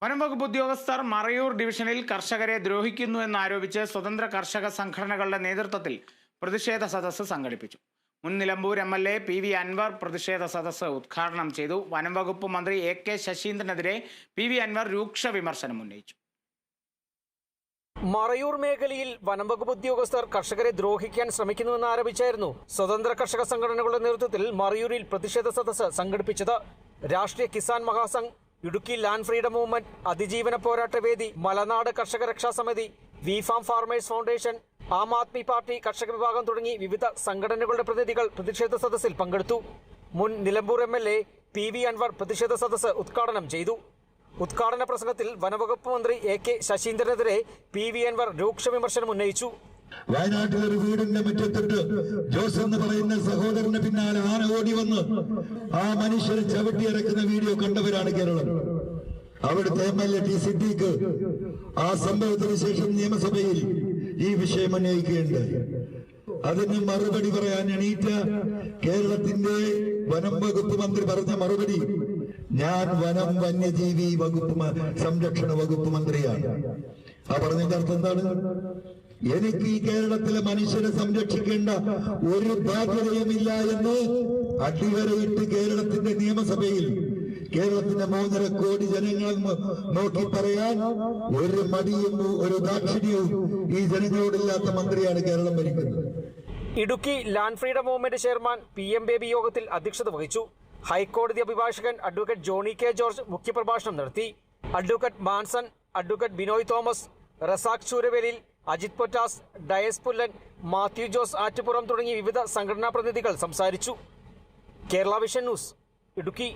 വനംവകുപ്പ് ഉദ്യോഗസ്ഥർ മറയൂർ ഡിവിഷനിൽ കർഷകരെ ദ്രോഹിക്കുന്നുവെന്നാരോപിച്ച് സ്വതന്ത്ര കർഷക സംഘടനകളുടെ നേതൃത്വത്തിൽ പ്രതിഷേധ സദസ്സ് സംഘടിപ്പിച്ചു. മുൻ നിലമ്പൂർ MLA PV അൻവർ പ്രതിഷേധ സദസ്സ് ഉദ്ഘാടനം ചെയ്തു. വനംവകുപ്പ് മന്ത്രി AK ശശീന്ദ്രനെതിരെ PV അൻവർ രൂക്ഷ വിമർശനം ഉന്നയിച്ചു. മറയൂർ മേഖലയിൽ വനംവകുപ്പ് ഉദ്യോഗസ്ഥർ കർഷകരെ ദ്രോഹിക്കാൻ ശ്രമിക്കുന്നുവെന്നാരോപിച്ചായിരുന്നു സ്വതന്ത്ര കർഷക സംഘടനകളുടെ നേതൃത്വത്തിൽ മറയൂരിൽ പ്രതിഷേധ സദസ്സ് സംഘടിപ്പിച്ചത്. രാഷ്ട്രീയ Kisan Mahasangh, Idukki land freedom movement, അതിജീവന പോരാട്ട വേദി, മലനാട് കർഷക രക്ഷാ സമിതി, വിഫാം farmers foundation, Aam Aadmi party കർഷക വിഭാഗം തുടങ്ങി വിവിധ സംഘടനകളുടെ പ്രതിനിധികൾ പ്രതിഷേധ സദസ്സിൽ പങ്കെടുത്തു. മുൻ നിലമ്പൂർ MLA PV അൻവർ പ്രതിഷേധ സദസ്സ് ഉദ്ഘാടനം ചെയ്തു. ഉദ്ഘാടന പ്രസംഗത്തിൽ വനവകുപ്പ് മന്ത്രി AK ശശീന്ദ്രനെതിരെ PV അൻവർ രൂക്ഷ വിമർശനം ഉന്നയിച്ചു. വയനാട്ടിൽ ഒരു വീടിന്റെ മുറ്റത്തിട്ട് ജോസ് എന്ന് പറയുന്ന സഹോദരന് പിന്നാലെ ആന ഓടി വന്ന് ആ മനുഷ്യരെ ചവിട്ടിയിറക്കുന്ന വീഡിയോ കണ്ടവരാണ് കേരളം. അവിടുത്തെ MLA T സിദ്ദീഖ് ആ സംഭവത്തിന് ശേഷം നിയമസഭയിൽ ഈ വിഷയം ഉന്നയിക്കുകയുണ്ടായി. അതിന് മറുപടി പറയാൻ എണീറ്റ കേരളത്തിന്റെ വനം വകുപ്പ് മന്ത്രി പറഞ്ഞ മറുപടി, ഞാൻ വനം വന്യജീവി വകുപ്പ് സംരക്ഷണ വകുപ്പ് മന്ത്രിയാണ്. ആ പറഞ്ഞതിന്റെ അർത്ഥം എന്താണ്? എനിക്ക് ഈ കേരളത്തിലെ മനുഷ്യരെ സംരക്ഷിക്കേണ്ട ഒരു ബാധ്യതയുമില്ല എന്ന് അടിവരയിട്ട് കേരളത്തിന്റെ നിയമസഭയിൽ കേരളത്തിന്റെ 3.5 കോടി ജനങ്ങൾ നോക്കി പറയാൻ ഒരു മടിയും ഒരു ദാക്ഷിണ്യവും ഈ ജനങ്ങളോടില്ലാത്ത മന്ത്രിയാണ് കേരളം ഭരിക്കുന്നത്. Idukki land freedom movement chairman PM baby യോഗത്തിൽ അധ്യക്ഷത വഹിച്ചു. ഹൈക്കോടതി അഭിഭാഷകൻ അഡ്വക്കേറ്റ് ജോണി K ജോർജ് മുഖ്യപ്രഭാഷണം നടത്തി. അഡ്വക്കേറ്റ് മാൻസൺ, അഡ്വക്കേറ്റ് ബിനോയ് തോമസ്, റസാഖ് ചൂരവേലിൽ, അജിത് പൊറ്റാസ്, ഡയസ് പുല്ലൻ, മാത്യു ജോസ് ആറ്റുപുറം തുടങ്ങി വിവിധ സംഘടനാ പ്രതിനിധികൾ സംസാരിച്ചു. Kerala vision news, Idukki.